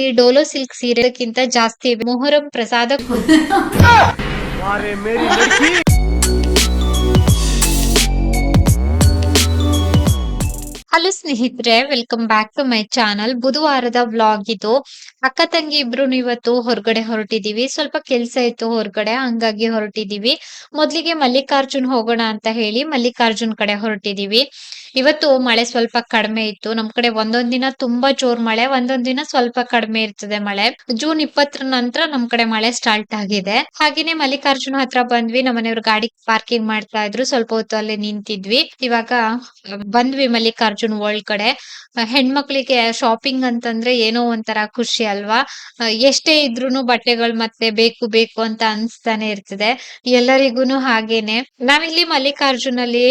ಈ ಡೋಲೋ ಸಿಲ್ಕ್ ಸೀರೆಕ್ಕಿಂತ ಜಾಸ್ತಿ ಮೊಹರಂ ಪ್ರಸಾದ ಹಲೋ ಸ್ನೇಹಿತರೆ, welcome back to my channel. ಬುಧವಾರದ ವ್ಲಾಗ್ ಇದು. ಅಕ್ಕ ತಂಗಿ ಇಬ್ರು ಇವತ್ತು ಹೊರಗಡೆ ಹೊರಟಿದೀವಿ. ಸ್ವಲ್ಪ ಕೆಲ್ಸ ಇತ್ತು ಹೊರಗಡೆ, ಹಂಗಾಗಿ ಹೊರಟಿದೀವಿ. ಮೊದ್ಲಿಗೆ ಮಲ್ಲಿಕಾರ್ಜುನ್ ಹೋಗೋಣ ಅಂತ ಹೇಳಿ ಮಲ್ಲಿಕಾರ್ಜುನ್ ಕಡೆ ಹೊರಟಿದೀವಿ. ಇವತ್ತು ಮಳೆ ಸ್ವಲ್ಪ ಕಡಿಮೆ ಇತ್ತು ನಮ್ ಕಡೆ. ಒಂದೊಂದ್ ದಿನ ತುಂಬಾ ಜೋರ್ ಮಳೆ, ಒಂದೊಂದ್ ದಿನ ಸ್ವಲ್ಪ ಕಡಿಮೆ ಇರ್ತದೆ ಮಳೆ. ಜೂನ್ 20 ನಂತರ ನಮ್ ಕಡೆ ಮಳೆ ಸ್ಟಾರ್ಟ್ ಆಗಿದೆ. ಹಾಗೇನೆ ಮಲ್ಲಿಕಾರ್ಜುನ್ ಹತ್ರ ಬಂದ್ವಿ. ನಮ್ಮನೆಯವ್ರು ಗಾಡಿ ಪಾರ್ಕಿಂಗ್ ಮಾಡ್ತಾ ಇದ್ರು, ಸ್ವಲ್ಪ ಹೊತ್ತು ಅಲ್ಲೇ ನಿಂತಿದ್ವಿ. ಇವಾಗ ಬಂದ್ವಿ ಮಲ್ಲಿಕಾರ್ಜುನ್ ಒಳಗಡೆ. ಹೆಣ್ಮಕ್ಳಿಗೆ ಶಾಪಿಂಗ್ ಅಂತಂದ್ರೆ ಏನೋ ಒಂಥರ ಖುಷಿ ಅಲ್ವಾ. ಎಷ್ಟೇ ಇದ್ರೂನು ಬಟ್ಟೆಗಳು ಮತ್ತೆ ಬೇಕು ಬೇಕು ಅಂತ ಅನ್ಸ್ತಾನೆ ಇರ್ತದೆ ಎಲ್ಲರಿಗೂನು. ಹಾಗೇನೆ ನಾವಿಲ್ಲಿ ಮಲ್ಲಿಕಾರ್ಜುನ್ ಅಲ್ಲಿ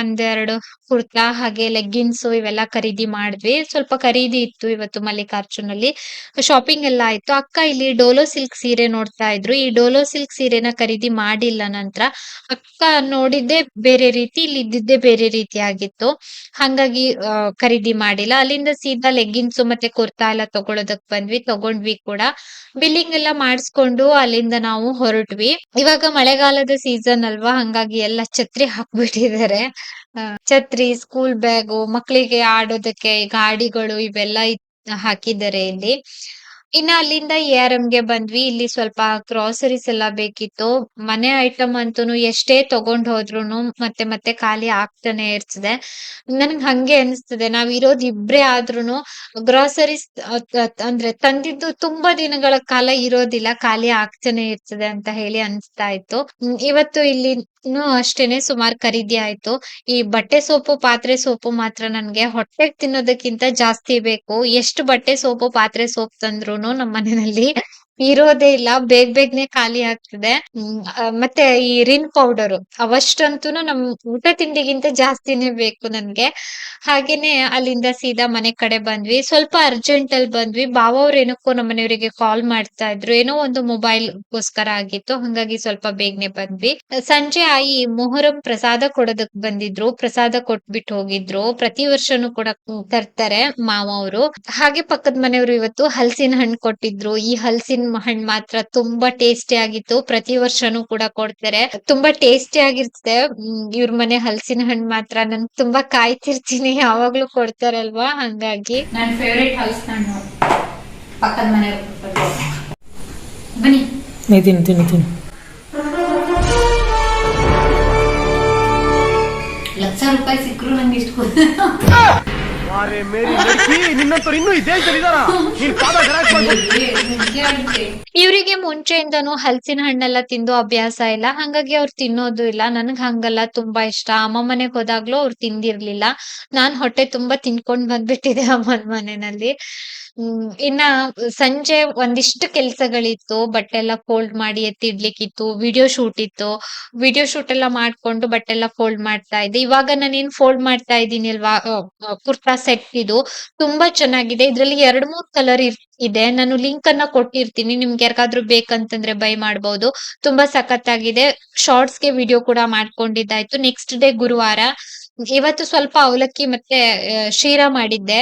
ಒಂದೆರಡು ಕುರ್ತಾ ಹಾಗೆ ಲೆಗ್ಗಿನ್ಸ್ ಇವೆಲ್ಲ ಖರೀದಿ ಮಾಡಿದ್ವಿ. ಸ್ವಲ್ಪ ಖರೀದಿ ಇತ್ತು ಇವತ್ತು ಮಲ್ಲಿಕಾರ್ಜುನ್ ಅಲ್ಲಿ. ಶಾಪಿಂಗ್ ಎಲ್ಲ ಆಯ್ತು. ಅಕ್ಕ ಇಲ್ಲಿ ಡೋಲೋ ಸಿಲ್ಕ್ ಸೀರೆ ನೋಡ್ತಾ ಇದ್ರು. ಈ ಡೋಲೋ ಸಿಲ್ಕ್ ಸೀರೆನ ಖರೀದಿ ಮಾಡಿಲ್ಲ ನಂತರ. ಅಕ್ಕ ನೋಡಿದ್ದೆ ಬೇರೆ ರೀತಿ, ಇಲ್ಲಿ ಇದ್ದಿದ್ದೆ ಬೇರೆ ರೀತಿ ಆಗಿತ್ತು. ಹಂಗಾಗಿ ಖರೀದಿ ಮಾಡಿಲ್ಲ. ಅಲ್ಲಿಂದ ಸೀದಾ ಲೆಗ್ಗಿನ್ಸ್ ಮತ್ತೆ ಕುರ್ತಾ ಎಲ್ಲ ತಗೊಳೋದಕ್ ಬಂದ್ವಿ, ತಗೊಂಡ್ವಿ ಕೂಡ. ಬಿಲ್ಲಿಂಗ್ ಎಲ್ಲ ಮಾಡಿಸ್ಕೊಂಡು ಅಲ್ಲಿಂದ ನಾವು ಹೊರಟ್ವಿ. ಇವಾಗ ಮಳೆಗಾಲದ ಸೀಸನ್ ಅಲ್ವಾ, ಹಂಗಾಗಿ ಎಲ್ಲ ಛತ್ರಿ ಹಾಕ್ಬಿಟ್ಟಿದ್ದಾರೆ. ಛತ್ರಿ, ಸ್ಕೂಲ್ ಬ್ಯಾಗು, ಮಕ್ಕಳಿಗೆ ಆಡೋದಕ್ಕೆ ಗಾಡಿಗಳು ಇವೆಲ್ಲ ಹಾಕಿದ್ದಾರೆ ಇಲ್ಲಿ. ಇನ್ನ ಅಲ್ಲಿಂದ ARM ಗೆ ಬಂದ್ವಿ. ಇಲ್ಲಿ ಸ್ವಲ್ಪ ಗ್ರಾಸರೀಸ್ ಎಲ್ಲ ಬೇಕಿತ್ತು. ಮನೆ ಐಟಮ್ ಅಂತೂನು ಎಷ್ಟೇ ತಗೊಂಡ್ ಹೋದ್ರುನು ಮತ್ತೆ ಮತ್ತೆ ಖಾಲಿ ಆಗ್ತಾನೆ ಇರ್ತದೆ. ನನ್ಗ್ ಹಂಗೆ ಅನಿಸ್ತದೆ, ನಾವ್ ಇರೋದ್ ಇಬ್ರೇ ಆದ್ರೂನು ಗ್ರಾಸರೀಸ್ ಅಂದ್ರೆ ತಂದಿದ್ದು ತುಂಬಾ ದಿನಗಳ ಕಾಲ ಇರೋದಿಲ್ಲ, ಖಾಲಿ ಆಗ್ತಾನೆ ಇರ್ತದೆ ಅಂತ ಹೇಳಿ ಅನ್ಸ್ತಾ ಇತ್ತು. ಇವತ್ತು ಇಲ್ಲಿ ಅಷ್ಟೇನೆ ಸುಮಾರು ಖರೀದಿ ಆಯ್ತು. ಈ ಬಟ್ಟೆ ಸೋಪು, ಪಾತ್ರೆ ಸೋಪು ಮಾತ್ರ ನನ್ಗೆ ಹೊಟ್ಟೆಗ್ ತಿನ್ನೋದಕ್ಕಿಂತ ಜಾಸ್ತಿ ಬೇಕು. ಎಷ್ಟು ಬಟ್ಟೆ ಸೋಪು, ಪಾತ್ರೆ ಸೋಪ್ ತಂದ್ರೂನು ನಮ್ಮ ಮನೆಯಲ್ಲಿ ಇರೋದೇ ಇಲ್ಲ, ಬೇಗನೆ ಖಾಲಿ ಆಗ್ತದೆ. ಮತ್ತೆ ಈ ರಿನ್ ಪೌಡರ್ ಅವಷ್ಟಂತೂನು ನಮ್ ಊಟ ತಿಂಡಿಗಿಂತ ಜಾಸ್ತಿನೇ ಬೇಕು ನನ್ಗೆ. ಹಾಗೇನೆ ಅಲ್ಲಿಂದ ಸೀದಾ ಮನೆ ಕಡೆ ಬಂದ್ವಿ. ಸ್ವಲ್ಪ ಅರ್ಜೆಂಟ್ ಅಲ್ಲಿ ಬಂದ್ವಿ. ಬಾವ ಅವ್ರ ಏನಕ್ಕೋ ನಮ್ಮ ಮನೆಯವರಿಗೆ ಕಾಲ್ ಮಾಡ್ತಾ ಇದ್ರು, ಏನೋ ಒಂದು ಮೊಬೈಲ್ ಗೋಸ್ಕರ ಆಗಿತ್ತು, ಹಂಗಾಗಿ ಸ್ವಲ್ಪ ಬೇಗನೆ ಬಂದ್ವಿ. ಸಂಜೆ ಆಯಿ ಮೊಹರಂ ಪ್ರಸಾದ ಕೊಡೋದಕ್ ಬಂದಿದ್ರು, ಪ್ರಸಾದ ಕೊಟ್ಬಿಟ್ಟು ಹೋಗಿದ್ರು. ಪ್ರತಿ ವರ್ಷನೂ ಕೂಡ ತರ್ತಾರೆ ಮಾವ ಅವರು. ಹಾಗೆ ಪಕ್ಕದ ಮನೆಯವರು ಇವತ್ತು ಹಲಸಿನ ಹಣ್ಣು ಕೊಟ್ಟಿದ್ರು. ಈ ಹಲಸಿನ ಹಣ್ಣು ಮಾತ್ರ ತುಂಬಾ ಟೇಸ್ಟಿ ಆಗಿತ್ತು. ಪ್ರತಿ ವರ್ಷನೂ ಕೂಡ ಕೊಡ್ತಾರೆ, ತುಂಬಾ ಟೇಸ್ಟಿ ಆಗಿರ್ತದೆ. ಇವ್ರ ಮನೆ ಹಲಸಿನ ಹಣ್ಣು ಮಾತ್ರ ನನ್ ತುಂಬಾ ಕಾಯ್ತಿರ್ತೀನಿ, ಯಾವಾಗ್ಲೂ ಕೊಡ್ತಾರಲ್ವಾ, ಹಂಗಾಗಿ. ನನ್ನ ಫೇವರೇಟ್ ಹಲಸಿನ ಹಣ್ಣು ಪಕ್ಕದ ಮನೆಯವರು. ಬನ್ನಿ ತಿನ್ನು. ಲಕ್ಷ ರೂಪಾಯಿ ಸಿಕ್ಕರು ನಂಗೆ ಇಷ್ಟು ಇವ್ರಿಗೆ ಮುಂಚೆಯಿಂದನೂ ಹಲಸಿನ ಹಣ್ಣೆಲ್ಲ ತಿಂದು ಅಭ್ಯಾಸ ಇಲ್ಲ, ಹಂಗಾಗಿ ಅವ್ರು ತಿನ್ನೋದು ಇಲ್ಲ. ನನ್ಗ್ ಹಂಗಲ್ಲ, ತುಂಬಾ ಇಷ್ಟ. ಅಮ್ಮ ಮನೆಗ್ ಹೋದಾಗ್ಲೂ ಅವ್ರು ತಿಂದಿರ್ಲಿಲ್ಲ. ನಾನ್ ಹೊಟ್ಟೆ ತುಂಬಾ ತಿನ್ಕೊಂಡ್ ಬಂದ್ಬಿಟ್ಟಿದೆ ಅಮ್ಮನ ಮನೆಯಲ್ಲಿ. ಇನ್ನ ಸಂಜೆ ಒಂದಿಷ್ಟು ಕೆಲ್ಸಗಳಿತ್ತು. ಬಟ್ಟೆ ಎಲ್ಲ ಫೋಲ್ಡ್ ಮಾಡಿ ಎತ್ತಿಡ್ಲಿಕ್ಕಿತ್ತು, ವಿಡಿಯೋ ಶೂಟ್ ಇತ್ತು. ವಿಡಿಯೋ ಶೂಟ್ ಎಲ್ಲ ಮಾಡ್ಕೊಂಡು ಬಟ್ಟೆ ಎಲ್ಲ ಫೋಲ್ಡ್ ಮಾಡ್ತಾ ಇದ್ದೆ. ಇವಾಗ ನಾನೇನ್ ಫೋಲ್ಡ್ ಮಾಡ್ತಾ ಇದ್ದೀನಿ ಅಲ್ವಾ, ಕುರ್ತಾ ಸೆಟ್ ಇದು ತುಂಬಾ ಚೆನ್ನಾಗಿದೆ. ಇದ್ರಲ್ಲಿ 2-3 ಕಲರ್ ಇದೆ. ನಾನು ಲಿಂಕ್ ಅನ್ನ ಕೊಟ್ಟಿರ್ತೀನಿ, ನಿಮ್ಗೆ ಯಾರಿಗಾದ್ರೂ ಬೇಕಂತಂದ್ರೆ ಬೈ ಮಾಡ್ಬೋದು. ತುಂಬಾ ಸಖತ್ತಾಗಿದೆ. ಶಾರ್ಟ್ಸ್ ಗೆ ವಿಡಿಯೋ ಕೂಡ ಮಾಡ್ಕೊಂಡಿದ್ದಾಯ್ತು. ನೆಕ್ಸ್ಟ್ ಡೇ ಗುರುವಾರ. ಇವತ್ತು ಸ್ವಲ್ಪ ಅವಲಕ್ಕಿ ಮತ್ತೆ ಶೀರಾ ಮಾಡಿದ್ದೆ.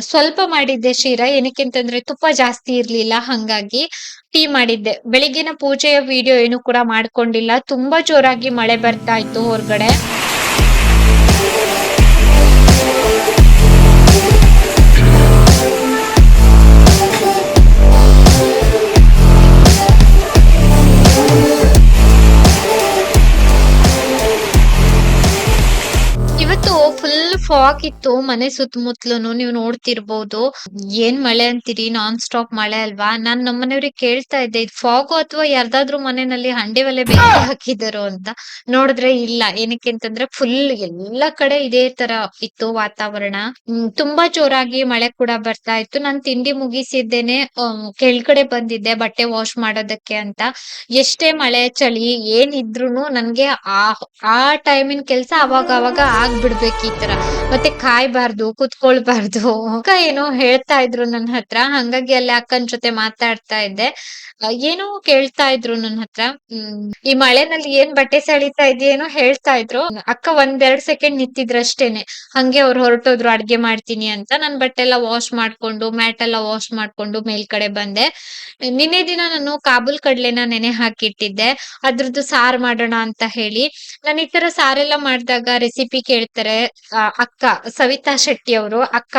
ಸ್ವಲ್ಪ ಮಾಡಿದ್ದೆ ಶೀರಾ, ಏನಕ್ಕೆ ಅಂತಂದ್ರೆ ತುಪ್ಪ ಜಾಸ್ತಿ ಇರ್ಲಿಲ್ಲ, ಹಂಗಾಗಿ. ಟೀ ಮಾಡಿದ್ದೆ. ಬೆಳಿಗ್ಗಿನ ಪೂಜೆಯ ವಿಡಿಯೋ ಏನು ಕೂಡ ಮಾಡ್ಕೊಂಡಿಲ್ಲ. ತುಂಬಾ ಜೋರಾಗಿ ಮಳೆ ಬರ್ತಾ ಇತ್ತು ಹೊರಗಡೆ. ಇವತ್ತು ಫುಲ್ ಫಾಗ್ ಇತ್ತು ಮನೆ ಸುತ್ತಮುತ್ತಲುನು, ನೀವು ನೋಡ್ತಿರ್ಬೋದು. ಏನ್ ಮಳೆ ಅಂತೀರಿ, ನಾನ್ ಸ್ಟಾಪ್ ಮಳೆ ಅಲ್ವಾ. ನಾನ್ ನಮ್ಮನೆಯವ್ರಿಗೆ ಕೇಳ್ತಾ ಇದ್ದೆ, ಇದು ಫಾಗು ಅಥವಾ ಯಾರ್ದಾದ್ರೂ ಮನೆಯಲ್ಲಿ ಹಂಡೆ ಒಲೆ ಬೆಂಕಿ ಹಾಕಿದಾರೋ ಅಂತ. ನೋಡಿದ್ರೆ ಇಲ್ಲ. ಏನಕ್ಕೆ ಅಂತಂದ್ರೆ ಫುಲ್ ಎಲ್ಲಾ ಕಡೆ ಇದೇ ತರ ಇತ್ತು ವಾತಾವರಣ. ತುಂಬಾ ಜೋರಾಗಿ ಮಳೆ ಕೂಡ ಬರ್ತಾ ಇತ್ತು. ನಾನ್ ತಿಂಡಿ ಮುಗಿಸಿದ್ದೇನೆ ಕೆಳಗಡೆ ಬಂದಿದ್ದೆ ಬಟ್ಟೆ ವಾಶ್ ಮಾಡೋದಕ್ಕೆ ಅಂತ. ಎಷ್ಟೇ ಮಳೆ ಚಳಿ ಏನಿದ್ರೂನು ನನ್ಗೆ ಆ ಟೈಮಿನ ಕೆಲ್ಸ ಅವಾಗ ಆಗ್ಬಿಡ್ಬೇಕು. ಈ ತರ ಮತ್ತೆ ಕಾಯ್ಬಾರ್ದು, ಕುತ್ಕೊಳ್ಬಾರ್ದು. ಅಕ್ಕ ಏನೋ ಹೇಳ್ತಾ ಇದ್ರು ನನ್ ಹತ್ರ. ಹಂಗಾಗಿ ಅಲ್ಲಿ ಅಕ್ಕನ್ ಜೊತೆ ಮಾತಾಡ್ತಾ ಇದ್ದೆ. ಏನೋ ಕೇಳ್ತಾ ಇದ್ರು ನನ್ ಹತ್ರ. ಈ ಮಳೆನಲ್ಲಿ ಏನ್ ಬಟ್ಟೆ ಸೆಳಿತಾ ಇದೀಯೇನೋ ಹೇಳ್ತಾ ಇದ್ರು. ಅಕ್ಕ ಒಂದೆರಡ್ ಸೆಕೆಂಡ್ ನಿಂತಿದ್ರಷ್ಟೇನೆ. ಹಂಗೆ ಅವ್ರು ಹೊರಟೋದ್ರು ಅಡ್ಗೆ ಮಾಡ್ತೀನಿ ಅಂತ. ನಾನ್ ಬಟ್ಟೆ ಎಲ್ಲ ವಾಶ್ ಮಾಡ್ಕೊಂಡು, ಮ್ಯಾಟ್ ಎಲ್ಲ ವಾಶ್ ಮಾಡ್ಕೊಂಡು ಮೇಲ್ಗಡೆ ಬಂದೆ. ನಿನ್ನೆ ದಿನ ನಾನು ಕಾಬೂಲ್ ಕಡ್ಲೆನ ನೆನೆ ಹಾಕಿಟ್ಟಿದ್ದೆ. ಅದ್ರದ್ದು ಸಾರ್ ಮಾಡೋಣ ಅಂತ ಹೇಳಿ. ನಾನ್ ಈ ತರ ಸಾರೆಲ್ಲ ಮಾಡ್ದಾಗ ರೆಸಿಪಿ ಕೇಳ್ತಾರೆ. ಅಕ್ಕ ಸವಿತಾ ಶೆಟ್ಟಿ ಅವರು ಅಕ್ಕ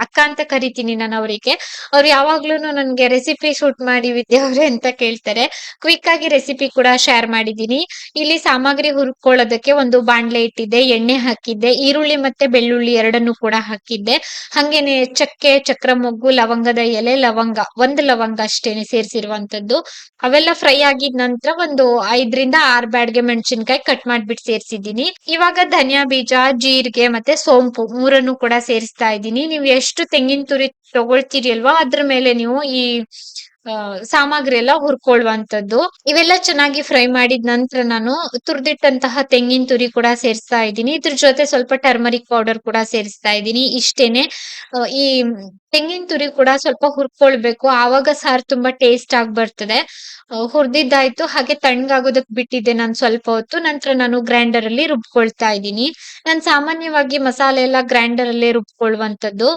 ಅಕ್ಕ ಅಂತ ಕರಿತೀನಿ ನಾನು ಅವರಿಗೆ. ಅವ್ರು ಯಾವಾಗ್ಲೂನು ನನ್ಗೆ ರೆಸಿಪಿ ಶೂಟ್ ಮಾಡಿ ವಿದ್ಯಾ ಅವ್ರೆ ಅಂತ ಕೇಳ್ತಾರೆ. ಕ್ವಿಕ್ ಆಗಿ ರೆಸಿಪಿ ಕೂಡ ಶೇರ್ ಮಾಡಿದೀನಿ. ಇಲ್ಲಿ ಸಾಮಗ್ರಿ ಹುರ್ಕೊಳ್ಳೋದಕ್ಕೆ ಒಂದು ಬಾಣ್ಲೆ ಇಟ್ಟಿದ್ದೆ, ಎಣ್ಣೆ ಹಾಕಿದ್ದೆ, ಈರುಳ್ಳಿ ಮತ್ತೆ ಬೆಳ್ಳುಳ್ಳಿ ಎರಡನ್ನೂ ಕೂಡ ಹಾಕಿದ್ದೆ. ಹಂಗೇನೆ ಚಕ್ಕೆ, ಚಕ್ರ ಮೊಗ್ಗು, ಲವಂಗದ ಎಲೆ, ಲವಂಗ, ಒಂದು ಲವಂಗ ಅಷ್ಟೇನೆ ಸೇರ್ಸಿರುವಂತದ್ದು. ಅವೆಲ್ಲ ಫ್ರೈ ಆಗಿದ ನಂತರ ಒಂದು 5ರಿಂದ 6 ಬ್ಯಾಡ್ಗೆ ಮೆಣಸಿನಕಾಯಿ ಕಟ್ ಮಾಡ್ಬಿಟ್ಟು ಸೇರ್ಸಿದ್ದೀನಿ. ಇವಾಗ ಧನಿಯಾ ಬೀಜ, ಜೀರಿಗೆ ಮತ್ತೆ ಸೋಂಪು ಮೂರನ್ನು ಕೂಡ ಸೇರಿಸ್ತಾ ಇದ್ದೀನಿ. ನೀವು ಎಷ್ಟು ತೆಂಗಿನ ತುರಿ ತಗೊಳ್ತೀರಿ ಅಲ್ವಾ ಅದ್ರ ಮೇಲೆ ನೀವು ಈ ಸಾಮಗ್ರಿ ಎಲ್ಲ ಹುರ್ಕೊಳ್ಳುವಂತದ್ದು. ಇವೆಲ್ಲ ಚೆನ್ನಾಗಿ ಫ್ರೈ ಮಾಡಿದ ನಂತರ ನಾನು ತುರ್ದಿಟ್ಟಂತಹ ತೆಂಗಿನ ತುರಿ ಕೂಡ ಸೇರಿಸ್ತಾ ಇದ್ದೀನಿ. ಇದ್ರ ಜೊತೆ ಸ್ವಲ್ಪ ಟರ್ಮರಿಕ್ ಪೌಡರ್ ಕೂಡ ಸೇರಿಸ್ತಾ ಇದ್ದೀನಿ. ಇಷ್ಟೇನೆ. ಈ ತೆಂಗಿನ ತುರಿ ಕೂಡ ಸ್ವಲ್ಪ ಹುರ್ಕೊಳ್ಬೇಕು. ಆವಾಗ ಸಾರ್ ತುಂಬಾ ಟೇಸ್ಟ್ ಆಗಿ ಬರ್ತದೆ. ಹುರ್ದಿದ್ದಾಯ್ತು. ಹಾಗೆ ತಣ್ಣಗಾಗೋದಕ್ ಬಿಟ್ಟಿದ್ದೆ ನಾನು ಸ್ವಲ್ಪ ಹೊತ್ತು. ನಂತರ ನಾನು ಗ್ರೈಂಡರ್ ಅಲ್ಲಿ ರುಬ್ಕೊಳ್ತಾ ಇದ್ದೀನಿ. ನಾನ್ ಸಾಮಾನ್ಯವಾಗಿ ಮಸಾಲೆ ಎಲ್ಲ ಗ್ರೈಂಡರ್ ಅಲ್ಲೇ ರುಬ್ಕೊಳ್ಳುವಂತದ್ದು.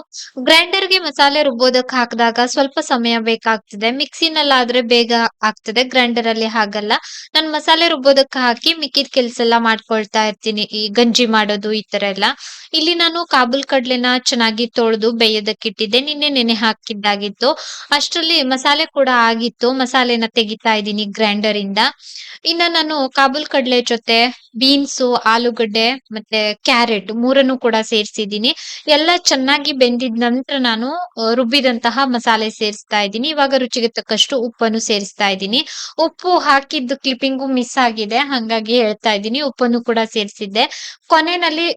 ಗ್ರೈಂಡರ್‌ಗೆ ಮಸಾಲೆ ರುಬ್ಬೋದಕ್ ಹಾಕಿದಾಗ ಸ್ವಲ್ಪ ಸಮಯ ಬೇಕಾಗ್ತದೆ. ಮಿಕ್ಸಿನಲ್ಲಾದ್ರೆ ಬೇಗ ಆಗ್ತದೆ. ಗ್ರೈಂಡರ್ ಅಲ್ಲಿ ಹಾಗಲ್ಲ. ನಾನ್ ಮಸಾಲೆ ರುಬ್ಬೋದಕ್ ಹಾಕಿ ಮಿಕ್ಕಿದ ಕೆಲ್ಸ ಎಲ್ಲ ಮಾಡ್ಕೊಳ್ತಾ ಇರ್ತೀನಿ. ಈ ಗಂಜಿ ಮಾಡೋದು ಈ ತರ ಎಲ್ಲ. ಇಲ್ಲಿ ನಾನು ಕಾಬೂಲ್ ಕಡ್ಲೆನ ಚೆನ್ನಾಗಿ ತೊಳ್ದು ಬೇಯೋದಕ್ಕಿಟ್ಟಿದ್ದೆ. ನಿನ್ನೆ ನೆನೆ ಹಾಕಿದ್ದಾಗಿತ್ತು. ಅಷ್ಟ್ರಲ್ಲಿ ಮಸಾಲೆ ಕೂಡ ಆಗಿತ್ತು. ಮಸಾಲೆನ ತೆಗಿತಾ ಇದ್ದೀನಿ ಗ್ರೈಂಡರ್ ಇಂದ. ಇನ್ನ ನಾನು ಕಾಬೂಲ್ ಕಡ್ಲೆ ಜೊತೆ ಬೀನ್ಸು, ಆಲೂಗಡ್ಡೆ ಮತ್ತೆ ಕ್ಯಾರೆಟ್ ಮೂರನ್ನು ಕೂಡ ಸೇರ್ಸಿದ್ದೀನಿ. ಎಲ್ಲ ಚೆನ್ನಾಗಿ ಬೆಂದಿದ ನಂತರ ನಾನು ರುಬ್ಬಿದಂತಹ ಮಸಾಲೆ ಸೇರಿಸ್ತಾ ಇದ್ದೀನಿ. ಇವಾಗ ರುಚಿಗೆ ತಕ್ಕಷ್ಟು ಉಪ್ಪನ್ನು ಸೇರಿಸ್ತಾ ಇದ್ದೀನಿ. ಉಪ್ಪು ಹಾಕಿದ್ದು ಕ್ಲಿಪ್ಪಿಂಗು ಮಿಸ್ ಆಗಿದೆ. ಹಂಗಾಗಿ ಹೇಳ್ತಾ ಇದ್ದೀನಿ. ಉಪ್ಪನ್ನು ಕೂಡ ಸೇರಿಸಿದ್ದೆ. ಕೊನೆನಲ್ಲಿ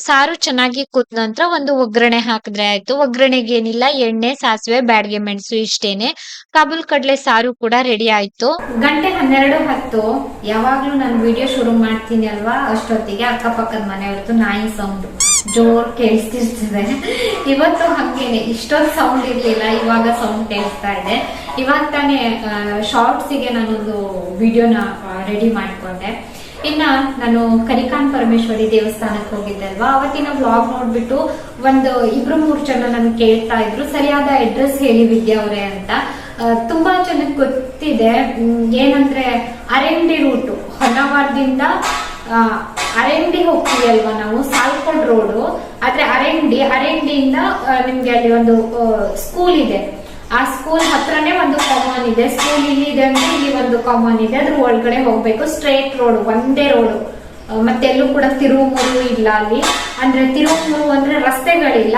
ಸಾರು ಚೆನ್ನಾಗಿ ಕುದ್ದ ನಂತರ ಒಂದು ಒಗ್ಗರಣೆ ಹಾಕಿದ್ರೆ ಆಯ್ತು. ಒಗ್ಗರಣೆಗೆ ಏನಿಲ್ಲ, ಎಣ್ಣೆ, ಸಾಸಿವೆ, ಬ್ಯಾಡಗೆ ಮೆಣಸು ಇಷ್ಟೇನೆ. ಕಾಬೂಲ್ ಕಡ್ಲೆ ಸಾರು ಕೂಡ ರೆಡಿ ಆಯ್ತು. ಗಂಟೆ 12:10. ಯಾವಾಗ್ಲೂ ನಾನು ವಿಡಿಯೋ ಶುರು ಮಾಡ್ತೀನಿ ಅಲ್ವಾ, ಅಷ್ಟೊತ್ತಿಗೆ ಅಕ್ಕಪಕ್ಕದ ಮನೆಯವ್ರದ್ದು ನಾಯಿ ಸೌಂಡ್ ಜೋರ್ ಕೇಳಿಸ್ತಿರ್ತದೆ. ಇವತ್ತು ಹಂಗೇನೆ, ಇಷ್ಟೊಂದು ಸೌಂಡ್ ಇರ್ಲಿಲ್ಲ, ಇವಾಗ ಸೌಂಡ್ ಕೇಳಿಸ್ತಾ ಇದೆ. ಇವಾಗ ತಾನೇ ಶಾರ್ಟ್ಸಿಗೆ ನಾನೊಂದು ವಿಡಿಯೋನ ರೆಡಿ ಮಾಡ್ಕೊಂಡೆ. ಇನ್ನ ನಾನು ಕನಿಕಾನ್ ಪರಮೇಶ್ವರಿ ದೇವಸ್ಥಾನಕ್ಕೆ ಹೋಗಿದ್ದೆ ಅಲ್ವಾ, ಅವತ್ತಿನ ವ್ಲಾಗ್ ನೋಡ್ಬಿಟ್ಟು ಒಂದು 2-3 ಜನ ನನ್ಗೆ ಕೇಳ್ತಾ ಇದ್ರು, ಸರಿಯಾದ ಅಡ್ರೆಸ್ ಹೇಳಿ ವಿದ್ಯಾ ಅವರೇ ಅಂತ. ತುಂಬಾ ಜನಕ್ಕೆ ಗೊತ್ತಿದೆ. ಏನಂದ್ರೆ ಅರೆಂಡಿ ರೂಟು, ಹೊನ್ನವಾರದಿಂದ ಅರೆಂಡಿ ಹೋಗ್ತೀವಿ ಅಲ್ವಾ ನಾವು, ಸಾಲ್ಕೋಡ್ ರೋಡು. ಆದ್ರೆ ಅರೆಂಡಿಯಿಂದ ನಿಮ್ಗೆ ಅಲ್ಲಿ ಒಂದು ಸ್ಕೂಲ್ ಇದೆ. ಆ ಸ್ಕೂಲ್ ಹತ್ರನೇ ಒಂದು ಕಾಮನ್ ಇದೆ. ಸ್ಕೂಲ್ ಇಲ್ಲಿ ಇದೆ ಅಂದ್ರೆ ಇಲ್ಲಿ ಒಂದು ಕಾಮನ್ ಇದೆ. ಅದ್ರ ಒಳಗಡೆ ಹೋಗ್ಬೇಕು. ಸ್ಟ್ರೇಟ್ ರೋಡ್, ಒಂದೇ ರೋಡ್. ಮತ್ತೆ ಎಲ್ಲೂ ಕೂಡ ತಿರುವು ಇಲ್ಲ ಅಲ್ಲಿ. ಅಂದ್ರೆ ತಿರುವು ಅಂದ್ರೆ ರಸ್ತೆಗಳಿಲ್ಲ,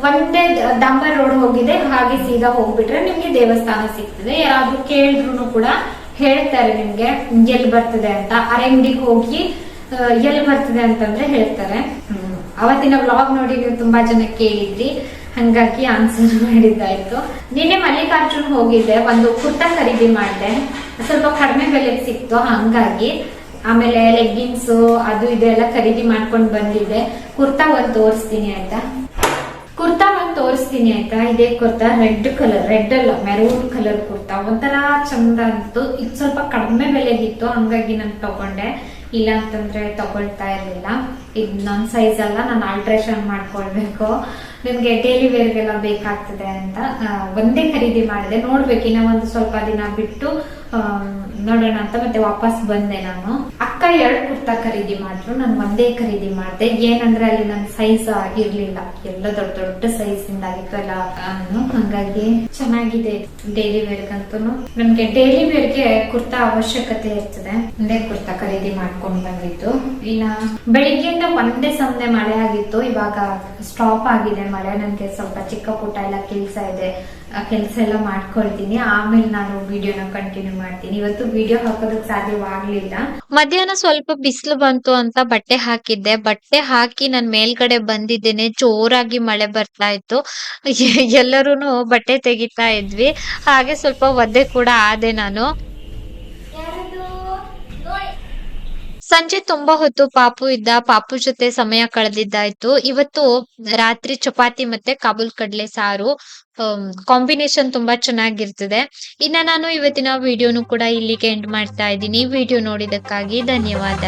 ಒಂದೇ ಡಂಬರ್ ರೋಡ್ ಹೋಗಿದೆ. ಹಾಗೆ ಸೀದಾ ಹೋಗ್ಬಿಟ್ರೆ ನಿಮ್ಗೆ ದೇವಸ್ಥಾನ ಸಿಗ್ತದೆ. ಯಾರಾದ್ರೂ ಕೇಳಿದ್ರು ಕೂಡ ಹೇಳ್ತಾರೆ ನಿಮ್ಗೆ ಎಲ್ಲಿ ಬರ್ತದೆ ಅಂತ. ಅರೆಂಡಿಗೆ ಹೋಗಿ ಎಲ್ಲಿ ಬರ್ತದೆ ಅಂತಂದ್ರೆ ಹೇಳ್ತಾರೆ. ಅವತ್ತಿನ ವ್ಲಾಗ್ ನೋಡಿ ನೀವು ತುಂಬಾ ಜನ ಕೇಳಿದ್ರಿ, ಹಂಗಾಗಿ ಆನ್ಸರ್ ಮಾಡಿದ್ದಾಯ್ತು. ನಿನ್ನೆ ಮಲ್ಲಿಕಾರ್ಜುನ್ ಹೋಗಿದ್ದೆ, ಒಂದು ಕುರ್ತಾ ಖರೀದಿ ಮಾಡಿದೆ. ಸ್ವಲ್ಪ ಕಡಿಮೆ ಬೆಲೆಗೆ ಸಿಕ್ತು ಹಂಗಾಗಿ. ಆಮೇಲೆ ಲೆಗ್ಗಿನ್ಸ್ ಅದು ಇದೆಲ್ಲ ಖರೀದಿ ಮಾಡ್ಕೊಂಡು ಬಂದಿದ್ದೆ. ಕುರ್ತಾ ಒಂದು ತೋರಿಸ್ತೀನಿ ಆಯ್ತಾ. ಇದೇ ಕುರ್ತಾ ರೆಡ್ ಕಲರ್, ರೆಡ್ ಅಲ್ಲ ಮೆರೂನ್ ಕಲರ್ ಕುರ್ತಾ, ಒಂಥರ ಚಂದ ಅಂತು. ಇದು ಸ್ವಲ್ಪ ಕಡಿಮೆ ಬೆಲೆಗಿತ್ತು, ಹಂಗಾಗಿ ನಾನು ತಗೊಂಡೆ. ಇಲ್ಲ ಅಂತಂದ್ರೆ ತಗೊಳ್ತಾ ಇರ್ಲಿಲ್ಲ. ಇದು ನನ್ನ ಸೈಜ್ ಅಲ್ಲ, ನಾನು ಆಲ್ಟ್ರೇಷನ್ ಮಾಡ್ಕೊಳ್ಬೇಕು. ನಿಮ್ಗೆ ಡೈಲಿ ವೇರ್ಗೆಲ್ಲ ಬೇಕಾಗ್ತದೆ ಅಂತ ಒಂದೇ ಖರೀದಿ ಮಾಡಿದೆ. ನೋಡ್ಬೇಕು, ಇನ್ನ ಒಂದು ಸ್ವಲ್ಪ ದಿನ ಬಿಟ್ಟು ನೋಡೋಣ ಅಂತ ಮತ್ತೆ ವಾಪಸ್ ಬಂದೆ ನಾನು. ಅಕ್ಕ 2 ಕುರ್ತಾ ಖರೀದಿ ಮಾಡಿದ್ರು, ನಾನು ಒಂದೇ ಖರೀದಿ ಮಾಡಿದೆ. ಏನಂದ್ರೆ ಅಲ್ಲಿ ನನ್ನ ಸೈಜ್ ಆಗಿರ್ಲಿಲ್ಲ, ಎಲ್ಲ ದೊಡ್ಡ ದೊಡ್ಡ ಸೈಜ್ ಇಂದ ಆಗಿತ್ತು ಎಲ್ಲ. ಹಂಗಾಗಿ ಚೆನ್ನಾಗಿದೆ ಡೈಲಿ ವೇರ್ಗಂತೂ. ನಮ್ಗೆ ಡೈಲಿ ವೇರ್ಗೆ ಕುರ್ತಾ ಅವಶ್ಯಕತೆ ಇರ್ತದೆ. ಒಂದೇ ಕುರ್ತಾ ಖರೀದಿ ಮಾಡ್ಕೊಂಡು ಬಂದಿದ್ದು. ಇನ್ನ ಬೆಳಿಗ್ಗೆಯಿಂದ ಒಂದೇ ಸಮನೆ ಮಳೆ ಆಗಿತ್ತು, ಇವಾಗ ಸ್ಟಾಪ್ ಆಗಿದೆ ಮಳೆ. ನನ್ಗೆ ಸ್ವಲ್ಪ ಚಿಕ್ಕ ಪುಟ್ಟ ಎಲ್ಲ ಕೆಲ್ಸ ಇದೆ, ಆ ಕೆಲ್ಸ ಎಲ್ಲ ಮಾಡ್ಕೊಳ್ತೀನಿ. ಆಮೇಲೆ ನಾನು ವಿಡಿಯೋನ ಕಂಟಿನ್ಯೂ ಮಾಡ್ತೀನಿ. ಇವತ್ತು ವಿಡಿಯೋ ಹಾಕೋದಕ್ಕೆ ಸಾಧ್ಯವಾಗ್ಲಿಲ್ಲ. ಮಧ್ಯಾಹ್ನ ಸ್ವಲ್ಪ ಬಿಸಿಲು ಬಂತು ಅಂತ ಬಟ್ಟೆ ಹಾಕಿದ್ದೆ. ಬಟ್ಟೆ ಹಾಕಿ ನಾನ್ ಮೇಲ್ಗಡೆ ಬಂದಿದ್ದೇನೆ, ಜೋರಾಗಿ ಮಳೆ ಬರ್ತಾ ಇತ್ತು. ಎಲ್ಲರೂನು ಬಟ್ಟೆ ತೆಗಿತಾ ಇದ್ವಿ. ಹಾಗೆ ಸ್ವಲ್ಪ ಒದ್ದೆ ಕೂಡ ಆದೆ ನಾನು. ಸಂಜೆ ತುಂಬಾ ಹೊತ್ತು ಪಾಪು ಇದ್ದ. ಪಾಪು ಜೊತೆ ಸಮಯ ಕಳೆದಿದ್ದಾಯ್ತು. ಇವತ್ತು ರಾತ್ರಿ ಚಪಾತಿ ಮತ್ತೆ ಕಾಬೂಲ್ ಕಡ್ಲೆ ಸಾರು. ಕಾಂಬಿನೇಷನ್ ತುಂಬಾ ಚೆನ್ನಾಗಿರ್ತದೆ. ಇನ್ನ ನಾನು ಇವತ್ತಿನ ವಿಡಿಯೋನು ಕೂಡ ಇಲ್ಲಿಗೆ ಎಂಡ್ ಮಾಡ್ತಾ ಇದ್ದೀನಿ. ವಿಡಿಯೋ ನೋಡಿದ್ದಕ್ಕಾಗಿ ಧನ್ಯವಾದ.